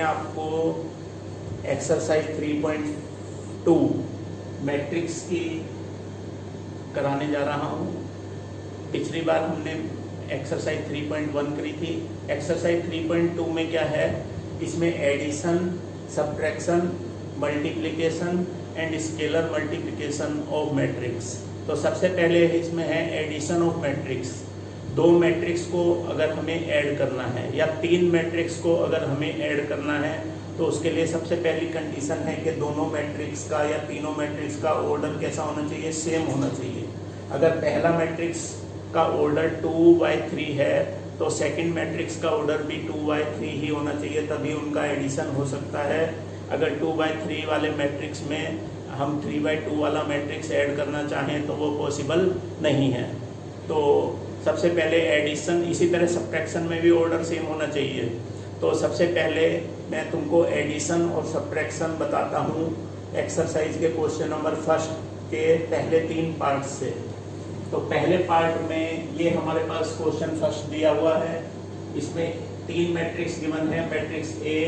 मैं आपको exercise 3.2 matrix की कराने जा रहा हूँ। पिछली बार हमने एक्सरसाइज 3.1 करी थी। एक्सरसाइज 3.2 में क्या है, इसमें addition, subtraction, multiplication and scalar multiplication of matrix. तो सबसे पहले इसमें है एडिशन ऑफ मैट्रिक्स। दो मैट्रिक्स को अगर हमें ऐड करना है या तीन मैट्रिक्स को अगर हमें ऐड करना है तो उसके लिए सबसे पहली कंडीशन है कि दोनों मैट्रिक्स का या तीनों मैट्रिक्स का ऑर्डर कैसा होना चाहिए, सेम होना चाहिए। अगर पहला मैट्रिक्स का ऑर्डर 2/3 है तो सेकंड मैट्रिक्स का ऑर्डर भी 2/3 ही होना चाहिए, तभी उनका एडिशन हो सकता है। अगर 2/3 वाले मैट्रिक्स में हम 3/2 वाला मैट्रिक्स ऐड करना चाहें तो वो पॉसिबल नहीं है। तो सबसे पहले एडिशन, इसी तरह सब्ट्रैक्शन में भी ऑर्डर सेम होना चाहिए। तो सबसे पहले मैं तुमको एडिशन और सब्ट्रैक्शन बताता हूँ एक्सरसाइज के क्वेश्चन नंबर फर्स्ट के पहले 3 पार्ट से। तो पहले पार्ट में ये हमारे पास क्वेश्चन फर्स्ट दिया हुआ है। इसमें 3 मैट्रिक्स गिवन है, matrix A,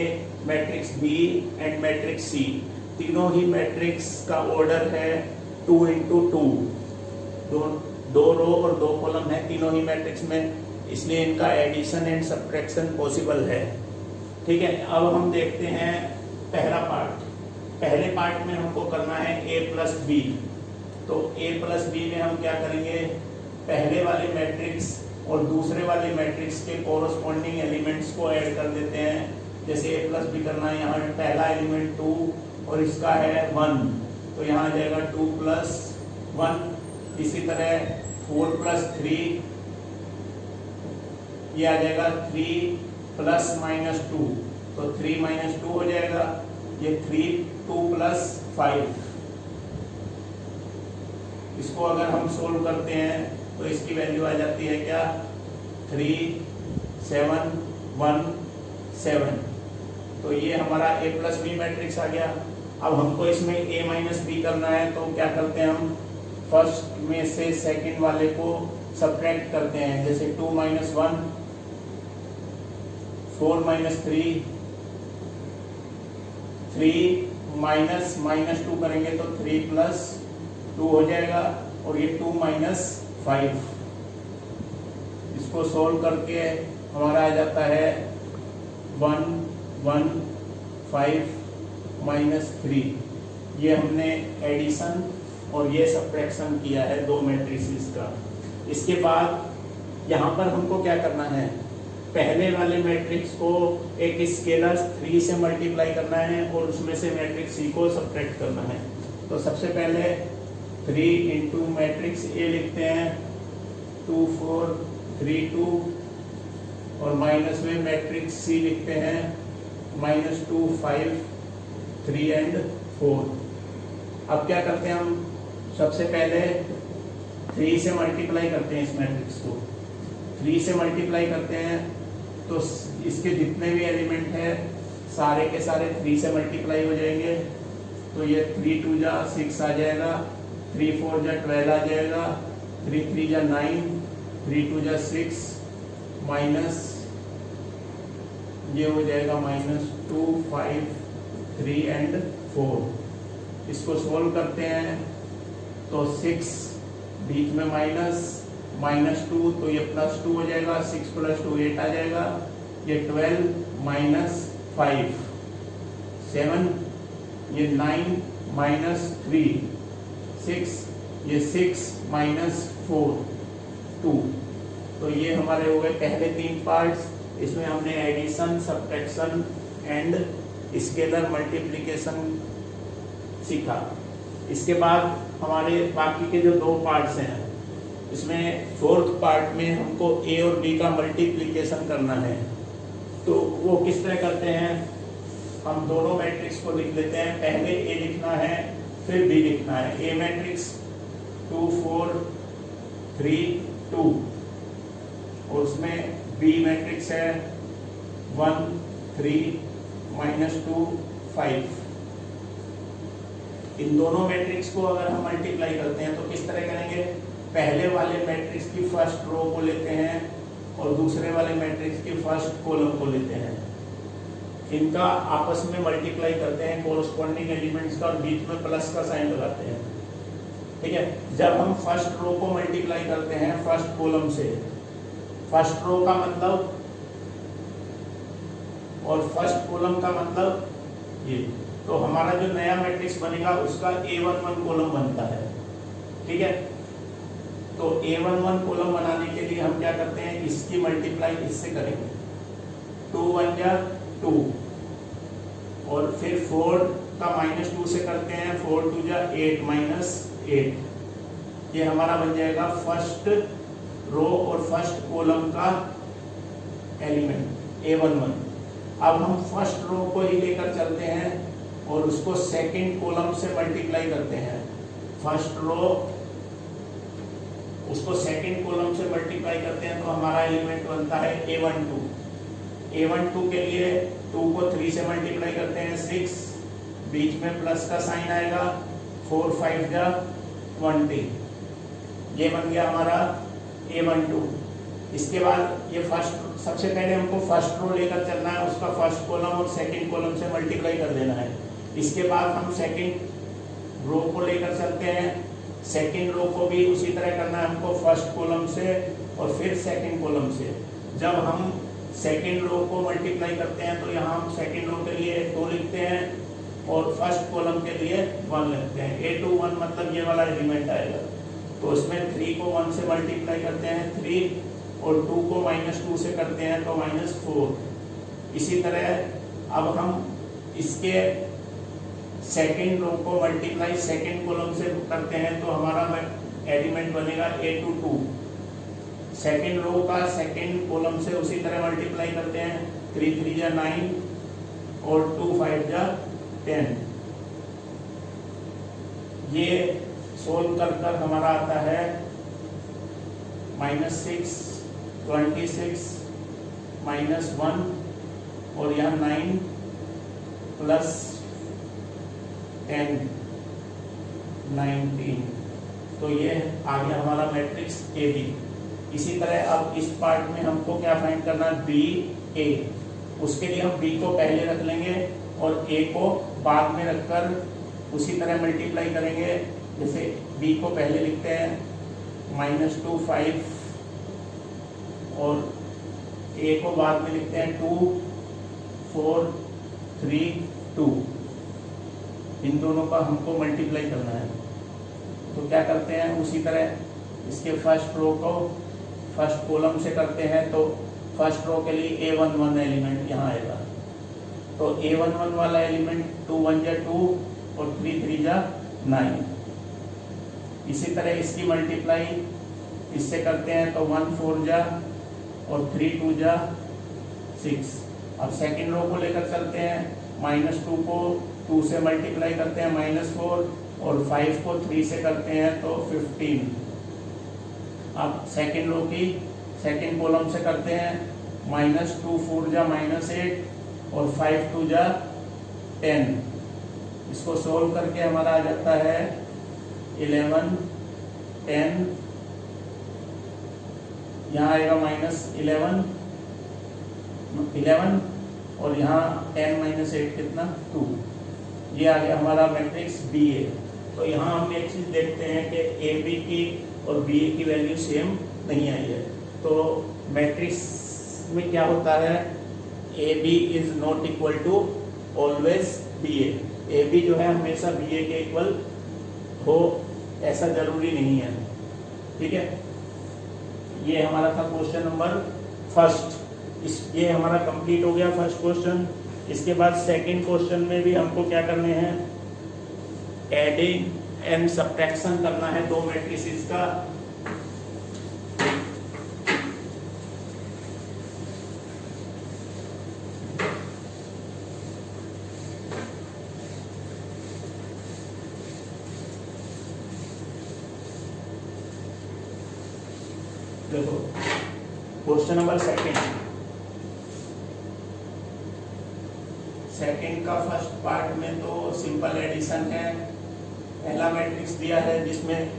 matrix B and matrix C. तीनों ही मैट्रिक्स का ऑर्डर है 2 × 2, दो रो और 2 कॉलम है तीनों ही मैट्रिक्स में, इसलिए इनका एडिशन एंड सब्ट्रैक्शन पॉसिबल है। ठीक है, अब हम देखते हैं पहला पार्ट। पहले पार्ट में हमको करना है a+b। तो a+b में हम क्या करेंगे, पहले वाले मैट्रिक्स और दूसरे वाले मैट्रिक्स के कोरोस्पोंडिंग एलिमेंट्स को ऐड कर देते हैं। जैसे a+b करना है, यहाँ पहला एलिमेंट 2 और इसका है 1, तो यहाँ आ जाएगा 2 + 1। इसी तरह 4 + 3, ये आ जाएगा 3 ± 2, तो 3 - 2 हो जाएगा। ये 3, 2 + 5। इसको अगर हम सोल्व करते हैं तो इसकी वैल्यू आ जाती है क्या, 3, 7, 1, 7। तो ये हमारा a+b मैट्रिक्स आ गया। अब हमको इसमें a - b करना है, तो क्या करते हैं हम, फर्स्ट में से सेकंड वाले को सब्ट्रैक्ट करते हैं। जैसे 2 - 1, 4 - 3, 3 - 2 करेंगे तो 3 + 2 हो जाएगा, और ये 2 - 5। इसको सोल्व करके हमारा आ जाता है 1, 1, 5 - 3। ये हमने एडिशन और ये सब्ट्रैक्शन किया है दो मैट्रिसेस का। इसके बाद यहाँ पर हमको क्या करना है, पहले वाले मैट्रिक्स को एक स्केलर 3 से मल्टीप्लाई करना है और उसमें से मैट्रिक्स सी को सब्ट्रैक्ट करना है। तो सबसे पहले 3 × मैट्रिक्स ए लिखते हैं, 2, 4, 3, 2, और माइनस में मैट्रिक्स सी लिखते हैं, -2, 5, 3 एंड 4। अब क्या करते हैं हम, सबसे पहले 3 से मल्टीप्लाई करते हैं इस मैट्रिक्स को। 3 से मल्टीप्लाई करते हैं तो इसके जितने भी एलिमेंट हैं सारे के सारे 3 से मल्टीप्लाई हो जाएंगे। तो ये 3 × 2 = 6 आ जाएगा, 3 × 4 = 12 आ जाएगा, 3 × 3 = 9, 3 × 2 = 6, माइनस ये हो जाएगा -2, 5, 3 एंड 4। इसको सोल्व करते हैं तो 6 बीच में -2, तो ये +2 हो जाएगा, 6 + 2 8 आ जाएगा। ये 12 - 5, 7, ये 9 - 3, 6, ये 6 - 4, 2। तो ये हमारे हो गए पहले 3 पार्ट्स। इसमें हमने addition, subtraction and scalar multiplication सीखा। इसके बाद हमारे बाकी के जो 2 पार्ट्स हैं, इसमें 4th पार्ट में हमको ए और बी का मल्टीप्लिकेशन करना है। तो वो किस तरह करते हैं, हम दोनों मैट्रिक्स को लिख लेते हैं। पहले ए लिखना है फिर बी लिखना है। ए मैट्रिक्स 2, 4, 3, 2, और उसमें बी मैट्रिक्स है 1, 3, -2, 5। इन दोनों मैट्रिक्स को अगर हम मल्टीप्लाई करते हैं तो किस तरह करेंगे, पहले वाले मैट्रिक्स की फर्स्ट रो को लेते हैं और दूसरे वाले मैट्रिक्स की फर्स्ट कॉलम को लेते हैं। इनका आपस में मल्टीप्लाई करते हैं कोरस्पॉन्डिंग एलिमेंट्स का और बीच में प्लस का साइन लगाते हैं। ठीक है, जब हम फर्स्ट रो को मल्टीप्लाई करते हैं फर्स्ट कॉलम से, फर्स्ट रो का मतलब और फर्स्ट कॉलम का मतलब ये, तो हमारा जो नया मैट्रिक्स बनेगा उसका A11 कॉलम बनता है। ठीक है, तो A11 कॉलम बनाने के लिए हम क्या करते हैं, इसकी मल्टीप्लाई इससे करेंगे, 2 1 जा 2 और फिर 4 का -2 से करते हैं, 4 2 जा 8 -8। ये हमारा बन जाएगा फर्स्ट रो और फर्स्ट कॉलम का एलिमेंट A11। अब हम फर्स्ट रो को ही लेकर चलते हैं और उसको सेकंड कॉलम से मल्टीप्लाई करते हैं। फर्स्ट रो उसको सेकंड कॉलम से मल्टीप्लाई करते हैं तो हमारा एलिमेंट बनता है A12। A12 के लिए 2 को 3 से मल्टीप्लाई करते हैं 6, बीच में प्लस का साइन आएगा, 4 5 जा 20। ये बन गया हमारा A12। इसके बाद ये फर्स्ट, सबसे पहले हमको फर्स्ट रो लेकर चलना है, उसका फर्स्ट कॉलम और सेकंड कॉलम से मल्टीप्लाई कर देना है। इसके बाद हम सेकंड रो को लेकर चलते हैं, सेकंड रो को भी उसी तरह करना है हमको, फर्स्ट कॉलम से और फिर सेकंड कॉलम से। जब हम सेकंड रो को मल्टीप्लाई करते हैं तो यहाँ हम सेकंड रो के लिए 2 लिखते हैं और फर्स्ट कॉलम के लिए 1 लिखते हैं। A21 मतलब ये वाला एलिमेंट आएगा, तो उसमें 3 को 1 से मल्टीप्लाई करते हैं 3 और 2 को -2 से करते हैं तो -4। इसी तरह अब हम इसके सेकंड रो को मल्टीप्लाई सेकंड कॉलम से करते हैं तो हमारा एलिमेंट बनेगा A22। सेकंड रो का सेकंड कॉलम से उसी तरह मल्टीप्लाई करते हैं, 3 3 जा 9 और 2 5 जा 10। ये सोल्व कर कर हमारा आता है -6 26 -1 और यहाँ 9 प्लस 10 19। तो ये आ गया हमारा मैट्रिक्स AB। इसी तरह अब इस पार्ट में हमको क्या फाइंड करना है, BA। उसके लिए हम B को पहले रख लेंगे और A को बाद में रखकर उसी तरह मल्टीप्लाई करेंगे। जैसे B को पहले लिखते हैं -2 5 और A को बाद में लिखते हैं 2 4 3 2। इन दोनों का हमको मल्टीप्लाई करना है, तो क्या करते हैं उसी तरह इसके फर्स्ट रो को फर्स्ट कॉलम से करते हैं, तो फर्स्ट रो के लिए A11 एलिमेंट यहाँ आएगा, तो A11 वाला एलिमेंट 2 1 जा 2 और 3 3 जा 9। इसी तरह इसकी मल्टीप्लाई इससे करते हैं तो 1 4 जा और 3 2 जा 6। अब सेकंड रो को लेकर चलते हैं, -2 को 2 से मल्टीप्लाई करते हैं -4 और 5 को 3 से करते हैं तो 15। अब सेकंड रो की सेकंड कॉलम से करते हैं, -2 4 जा -8 और 5 2 जा 10। इसको सोल्व करके हमारा आ जाता है 11 10, यहाँ आएगा -11 11 और यहाँ 10 -8 कितना 2। ये आ गया हमारा मैट्रिक्स BA। तो यहाँ हम एक चीज देखते हैं कि AB की और BA की वैल्यू सेम नहीं आई है। तो मैट्रिक्स में क्या होता है, AB is not equal to always BA। AB जो है हमेशा BA के इक्वल हो ऐसा जरूरी नहीं है। ठीक है, ये हमारा था क्वेश्चन नंबर फर्स्ट। ये हमारा कंप्लीट हो गया फर्स्ट क्वेश्चन। इसके बाद सेकंड क्वेश्चन में भी हमको क्या करने हैं, एडिंग एंड सब्ट्रैक्शन करना है दो मैट्रिसेस का। देखो क्वेश्चन नंबर सेकंड का फर्स्ट पार्ट में तो सिंपल एडिशन है। पहला मैट्रिक्स दिया है जिसमें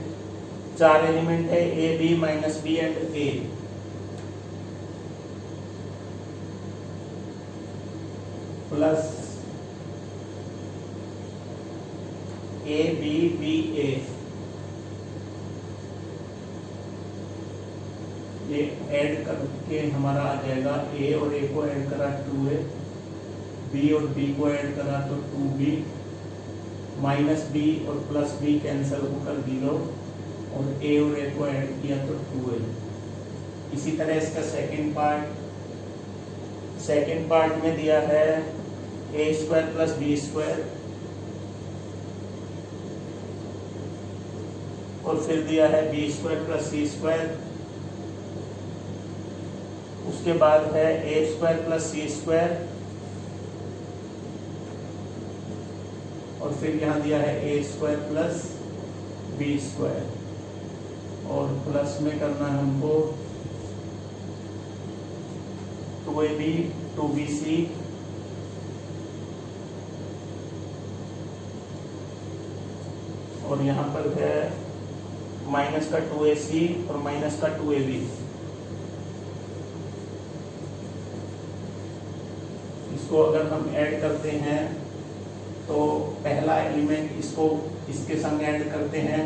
4 एलिमेंट है A B -B and A। तो प्लस ए बी बी ए, ये ऐड करके हमारा आ जाएगा ए और ए को ऐड करा 2a, बी और बी को ऐड करा तो 2b, माइनस बी और प्लस बी कैंसिल होकर 0, और ए और ए को ऐड किया तो 2a। इसी तरह इसका सेकेंड पार्ट में दिया है ए स्क्वायर प्लस बी स्क्वायर, और फिर दिया है B square plus C square, उसके बाद है ए स्क्वायर प्लस सी स्क्वायर, और फिर यहाँ दिया है ए स्क्वायर प्लस बी स्क्वायर, और प्लस में करना है हमको 2ab 2bc, और यहाँ पर है माइनस का 2ac और माइनस का 2ab। इसको अगर हम ऐड करते हैं तो पहला एलिमेंट इसको इसके संग ऐड करते हैं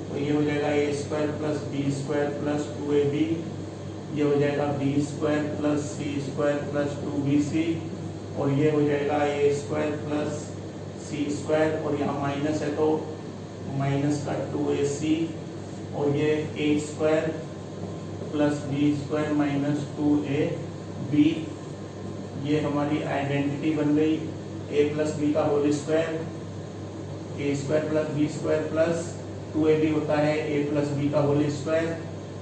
तो ये हो जाएगा A square plus B square plus 2ab, ये हो जाएगा B square plus C square plus 2bc, और ये हो जाएगा A square plus C square, और यहाँ माइनस है तो माइनस का 2ac, और ये A square plus B square minus 2ab। ये हमारी आइडेंटिटी बन गई ए प्लस बी का whole square, A square plus B square plus 2ab होता है ए प्लस बी का होल स्क्वायर,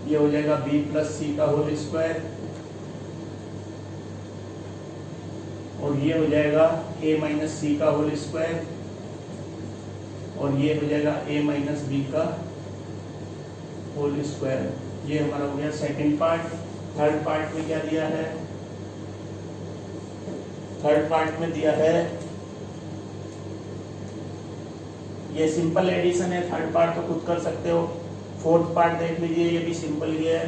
ये हो जाएगा बी प्लस सी का होल स्क्वायर, और ये हो जाएगा ए माइनस सी का होल स्क्वायर, और ये हो जाएगा ए माइनस बी का होल स्क्वायर। ये हमारा हो गया सेकंड पार्ट। थर्ड पार्ट में क्या दिया है? थर्ड पार्ट में दिया है, ये सिंपल एडिशन है, थर्ड पार्ट तो खुद कर सकते हो। फोर्थ पार्ट देख लीजिए, ये भी सिंपल ही है।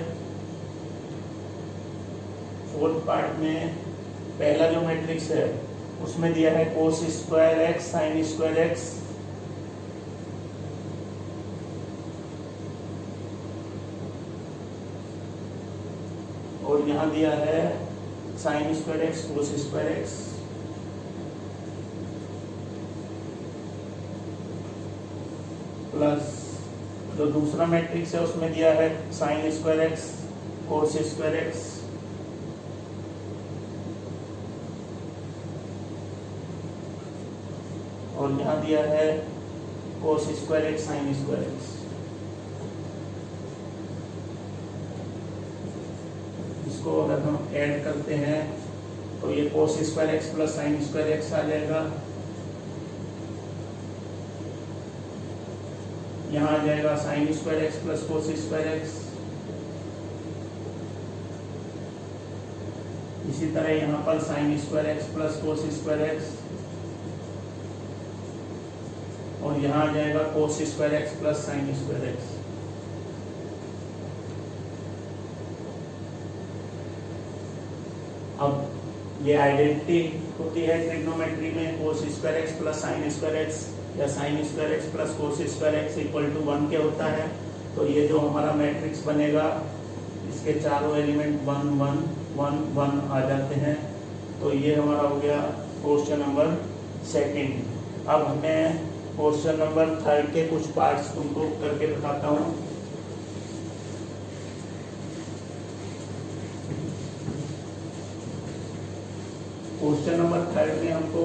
फोर्थ पार्ट में पहला जो मैट्रिक्स है उसमें दिया है cos square X sine square X, और यहां दिया है sine square X cos square X, plus जो दूसरा मैट्रिक्स है उसमें दिया है sine square X cos square X, और यहाँ दिया है cos square X sine square X. इसको अगर हम ऐड करते हैं तो ये cos square X plus sine square X आ जाएगा, यहाँ आ जाएगा sine square X plus cos square x. इसी तरह यहाँ पर sine square X plus cos square X, और यहाँ आ जाएगा cos square X plus sine square X. अब ये आइडेंटिटी होती है ट्रिग्नोमेट्री में, cos square X plus sine square X या sine square X plus cos square X equal to 1 के होता है। तो ये जो हमारा मैट्रिक्स बनेगा इसके चारों एलिमेंट 1 1 1 1 आ जाते हैं। तो ये हमारा हो गया क्वेश्चन नंबर सेकंड। अब हमें क्वेश्चन नंबर थर्ड के कुछ पार्ट्स तुमको करके बताता हूँ। क्वेश्चन नंबर थर्ड में हमको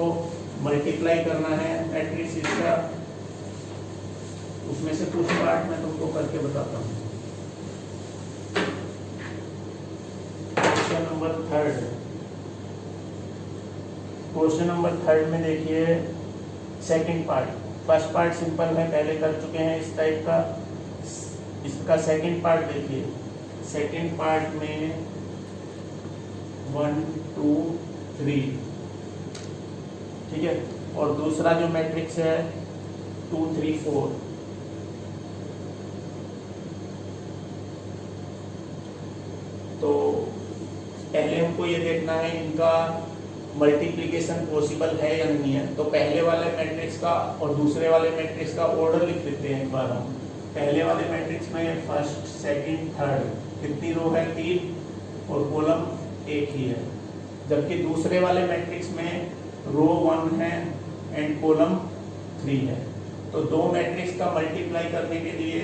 मल्टीप्लाई करना है मैट्रिक्स इसका, उसमें से कुछ पार्ट मैं तुमको करके बताता हूँ। क्वेश्चन नंबर थर्ड में देखिए second part. First part simple है, पहले कर चुके हैं इस टाइप का। इसका सेकंड पार्ट देखिए, सेकंड पार्ट में 1 2 3, ठीक है, और दूसरा जो मैट्रिक्स है 2 3 4। तो पहले हमको ये देखना है इनका मल्टीप्लिकेशन पॉसिबल है या नहीं है। तो पहले वाले मैट्रिक्स का और दूसरे वाले मैट्रिक्स का ऑर्डर लिख लेते हैं एक बार हम। पहले वाले मैट्रिक्स में फर्स्ट सेकंड थर्ड कितनी रो है, 3 और कॉलम एक ही है। जबकि दूसरे वाले मैट्रिक्स में रो 1 है एंड कॉलम 3 है। तो दो मैट्रिक्स का मल्टीप्लाई करने के लिए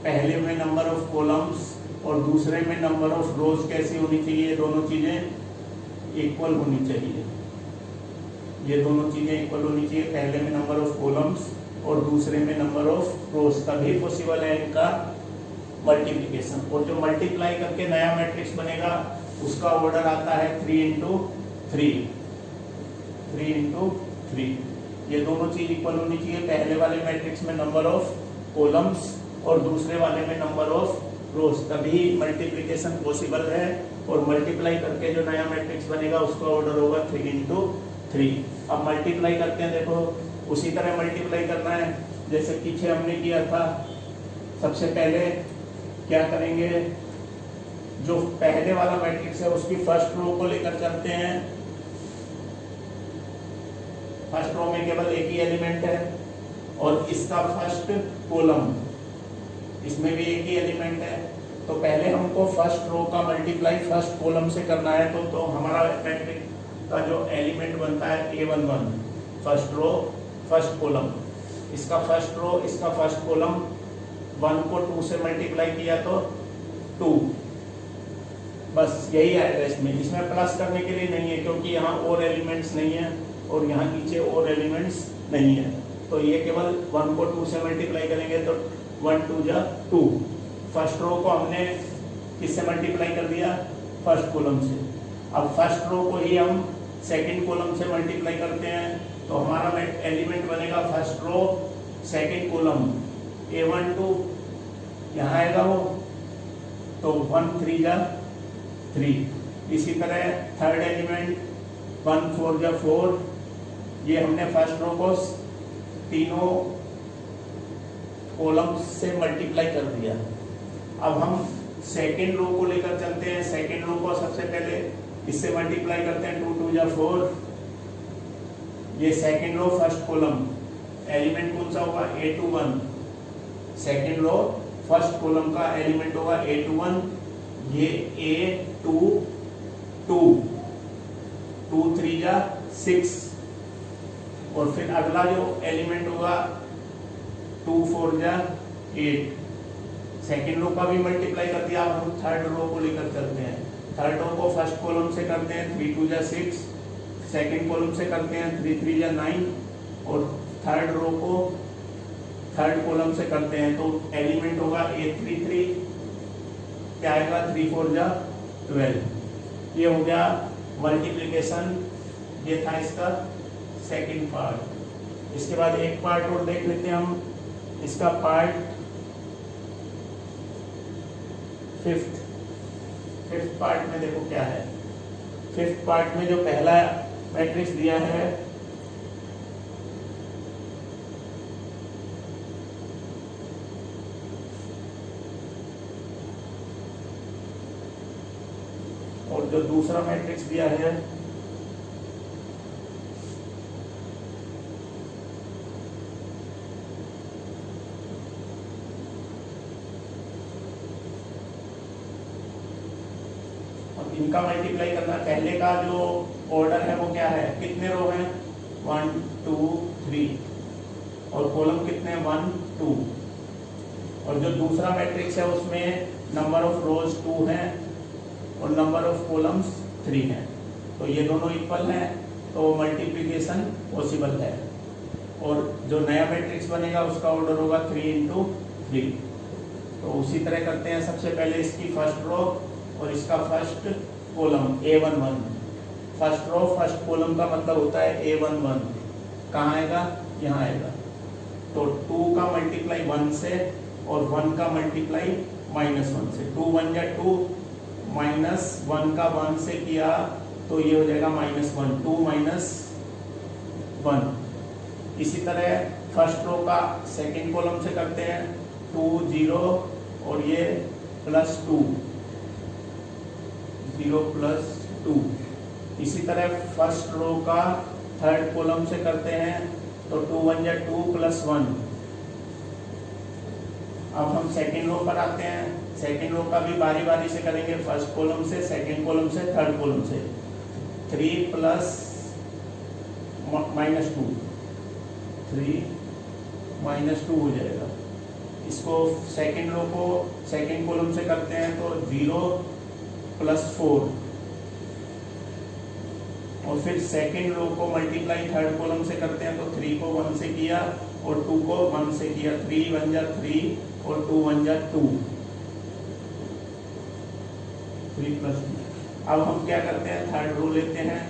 पहले में नंबर ऑफ कॉलम्स और दूसरे में नंबर ऑफ रोज कैसी होनी चाहिए, दोनों चीजें इक्वल होनी चाहिए। ये दोनों चीजें इक्वल होनी चाहिए, पहले में नंबर ऑफ कॉलम्स और दूसरे में नंबर ऑफ रोज, तभी पॉसिबल है इनका मल्टीप्लिकेशन। और जो मल्टीप्लाई करके नया मैट्रिक्स बनेगा उसका ऑर्डर आता है 3 into 3, 3 into 3। ये दोनों चीज इक्वल होनी चाहिए, पहले वाले मैट्रिक्स में नंबर ऑफ कॉलम्स और दूसरे वाले में नंबर ऑफ रोज, तभी मल्टीप्लिकेशन पॉसिबल है। और मल्टीप्लाई करके जो नया मैट्रिक्स बनेगा उसका ऑर्डर होगा 3 into 3। अब मल्टीप्लाई करते हैं, देखो उसी तरह मल्टीप्लाई करना है जैसे पीछे हमने किया था। सबसे पहले क्या करेंगे, जो पहले वाला मैट्रिक्स है उसकी फर्स्ट रो को लेकर चलते हैं। फर्स्ट रो में केवल एक ही एलिमेंट है और इसका फर्स्ट कॉलम, इसमें भी एक ही एलिमेंट है। तो पहले हमको फर्स्ट रो का मल्टीप्लाई फर्स्ट कॉलम से करना है। तो हमारा मैट्रिक्स का जो एलिमेंट बनता है A11, first row first column, इसका फर्स्ट रो इसका फर्स्ट कॉलम, 1 को 2 से मल्टीप्लाई किया तो 2, बस यही आएगा इसमें प्लस करने के लिए नहीं है क्योंकि यहाँ और एलिमेंट्स नहीं है और यहाँ नीचे और एलिमेंट्स नहीं है। तो ये केवल 1 को 2 से मल्टीप्लाई करेंगे तो 1 2 जा 2। फर्स्ट रो को हमने किससे मल्टीप्लाई कर दिया, फर्स्ट कॉलम से। अब फर्स्ट रो को ही हम सेकंड कॉलम से मल्टीप्लाई करते हैं तो हमारा एलिमेंट बनेगा first row second column A12, यहाँ आएगा वो, तो 1 3 जा 3। इसी तरह थर्ड एलिमेंट 1 4 जा 4, ये हमने फर्स्ट रो को तीनों कॉलम से मल्टीप्लाई कर दिया। अब हम सेकेंड रो को लेकर चलते हैं। सेकेंड रो को सबसे पहले इससे मल्टीप्लाई करते हैं, 2 2 जा 4। ये second row first column, element कौन सा होगा, A21। Second row first column का एलिमेंट होगा A21, ये A22, 2 3 जा 6। और फिर अगला जो एलिमेंट होगा 2 4 जा 8। सेकेंड रो का भी मल्टीप्लाई कर दिया। अब हम थर्ड रो को लेकर चलते हैं। थर्ड रो को फर्स्ट कॉलम से करते हैं, 3 2 जा 6। सेकेंड कॉलम से करते हैं 3 3 जा 9। और थर्ड रो को थर्ड कॉलम से करते हैं तो एलिमेंट होगा A33, क्या आएगा 3 4 जा 12। ये हो गया मल्टीप्लिकेशन, ये था इसका सेकंड पार्ट। इसके बाद एक पार्ट और देख लेते हैं हम, इसका पार्ट फिफ्थ पार्ट में देखो क्या है। फिफ्थ पार्ट में जो पहला मैट्रिक्स दिया है और जो दूसरा मैट्रिक्स दिया है इनका मल्टीप्लाई करना। पहले का जो ऑर्डर है वो क्या है, कितने रो हैं, 1 2 3 और कॉलम कितने 1 2। और जो दूसरा मैट्रिक्स है उसमें नंबर ऑफ रोज 2 हैं और नंबर ऑफ कॉलम्स 3 हैं। तो ये दोनों इक्वल हैं तो मल्टीप्लिकेशन पॉसिबल है। और जो नया मैट्रिक्स बनेगा उसका ऑर्डर होगा 3 into 3। तो उसी तरह करते हैं। सबसे पहले इसकी फर्स्ट रो और इसका first column A11। First row first column का मतलब होता है A11, कहाँ आएगा, यहाँ आएगा। तो 2 का मल्टीप्लाई 1 से और 1 का मल्टीप्लाई -1 से, 2 1 जा 2, -1 का 1 से किया तो ये हो जाएगा -1, 2 -1। इसी तरह फर्स्ट रो का सेकंड कॉलम से करते हैं, 2 0 और ये +2, 0 + 2। इसी तरह फर्स्ट रो का थर्ड कॉलम से करते हैं तो 2 1 जा 2 + 1। अब हम सेकंड रो पर आते हैं। सेकंड रो का भी बारी बारी से करेंगे, फर्स्ट कॉलम से, सेकंड कॉलम से, थर्ड कॉलम से। 3 + -2, 3 - 2 हो जाएगा। इसको सेकंड रो को सेकंड कॉलम से करते हैं तो 0 + 4, और फिर सेकंड रो को मल्टीप्लाई थर्ड कॉलम से करते हैं तो 3 को 1 से किया और 2 को 1 से किया। 3 1 जा 3 और 2 1 जा 2, 3 + 2। अब हम क्या करते हैं, थर्ड रो लेते हैं,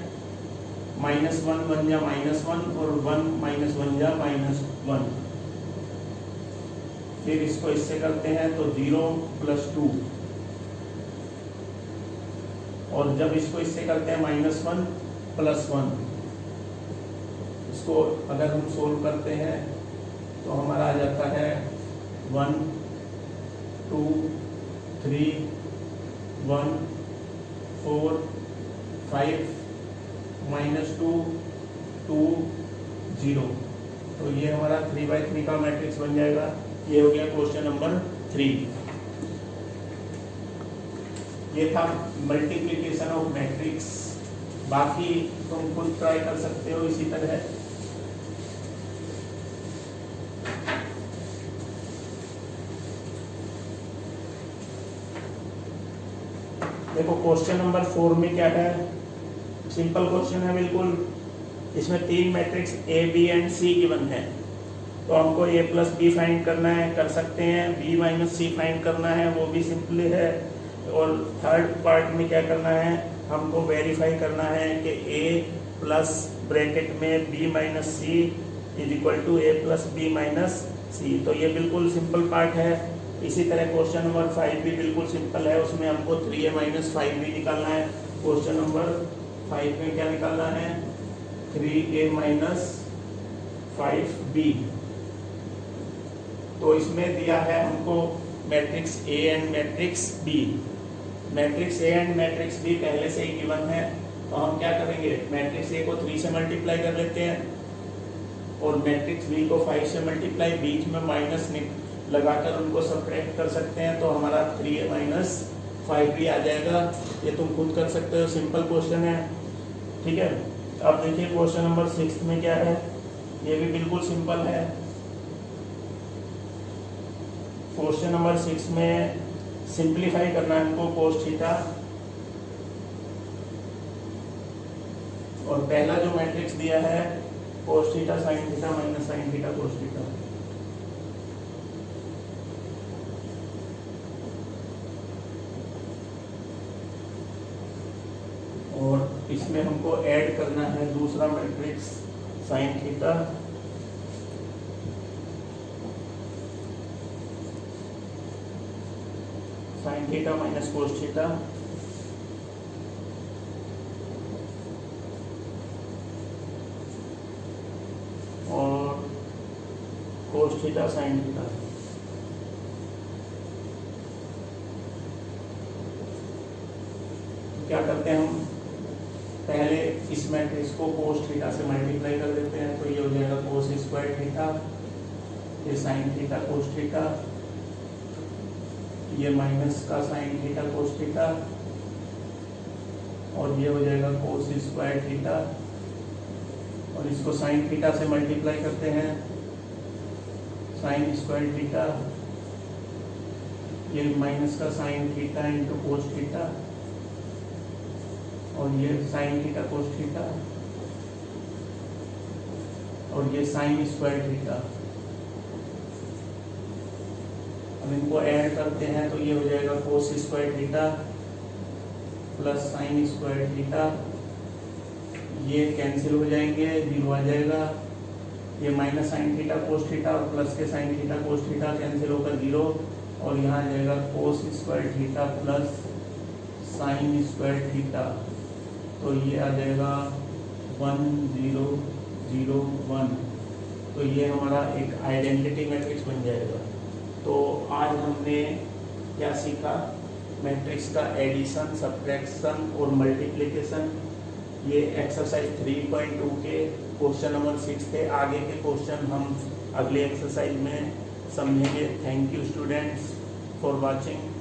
-1 1 जा -1 और 1 - 1 जा -1। फिर इसको इससे करते हैं तो 0 + 2, और जब इसको इससे करते हैं -1 + 1, इसको अगर हम सोल्व करते हैं तो हमारा आ जाता है 1 2 3 1 4 5 -2 2 0। तो ये हमारा 3/3 का मैट्रिक्स बन जाएगा। ये हो गया क्वेश्चन नंबर 3। ये था मल्टीप्लिकेशन ऑफ मैट्रिक्स। बाकी तुम खुद ट्राई कर सकते हो इसी तरह। देखो क्वेश्चन नंबर 4 में क्या है, सिंपल क्वेश्चन है बिल्कुल। इसमें 3 matrix A B and C given है, तो हमको a + b फाइंड करना है, कर सकते हैं। b - c फाइंड करना है, वो भी सिंपल है। और थर्ड पार्ट में क्या करना है, हमको वेरीफाई करना है कि a प्लस ब्रैकेट में b - c = a + b - c। तो ये बिल्कुल सिंपल पार्ट है। इसी तरह क्वेश्चन नंबर 5 भी बिल्कुल सिंपल है, उसमें हमको 3a - 5b निकालना है। क्वेश्चन नंबर 5 में क्या निकालना है, 3a - 5b। तो इसमें दिया है हमको matrix A and matrix B। Matrix A and matrix B पहले से ही गिवन है, तो हम क्या करेंगे, मैट्रिक्स A को 3 से मल्टीप्लाई कर लेते हैं और मैट्रिक्स B को 5 से मल्टीप्लाई, बीच में माइनस लगाकर उनको सब्ट्रैक्ट कर सकते हैं, तो हमारा 3a - 5b आ जाएगा। ये तुम खुद कर सकते हो, सिंपल क्वेश्चन है। ठीक है, अब देखिए क्वेश्चन नंबर 6 में क्या है, ये भी बिल्कुल सिंपल है। क्वेश्चन नंबर 6 में सिंप्लीफाई करना है हमको cos थीटा, और पहला जो मैट्रिक्स दिया है cos theta sin theta - sin theta cos theta. और इसमें हमको ऐड करना है दूसरा matrix sin theta sin theta - cos theta, और cos थीटा sin थीटा। क्या करते हैं हम, पहले इस मैट्रिक्स को cos थीटा से मल्टीप्लाई कर देते हैं, तो ये हो जाएगा cos स्क्वायर थीटा, ये sin थीटा cos थीटा, ये माइनस का sin थीटा cos थीटा, और ये हो जाएगा cos स्क्वायर थीटा, और इसको sin थीटा से मल्टीप्लाई करते हैं, sin स्क्वायर थीटा, ये माइनस का sin theta into cos theta, और ये sin थीटा cos थीटा, और ये sin स्क्वायर थीटा। अब इनको ऐड करते हैं तो ये हो जाएगा cos square theta plus sin square theta, ये कैंसिल हो जाएंगे, 0 आ जाएगा। ये minus sin theta cos theta और प्लस के sin theta cos theta cancel होकर 0, और यहाँ आ जाएगा cos square theta plus sin square theta, तो ये आ जाएगा 1 0 0 1। तो ये हमारा एक आइडेंटिटी मैट्रिक्स बन जाएगा। तो आज हमने क्या सीखा, मैट्रिक्स का एडिशन, सब्ट्रैक्शन और मल्टीप्लिकेशन। ये एक्सरसाइज 3.2 के क्वेश्चन नंबर 6 थे। आगे के क्वेश्चन हम अगले एक्सरसाइज में समझेंगे। Thank you students for watching.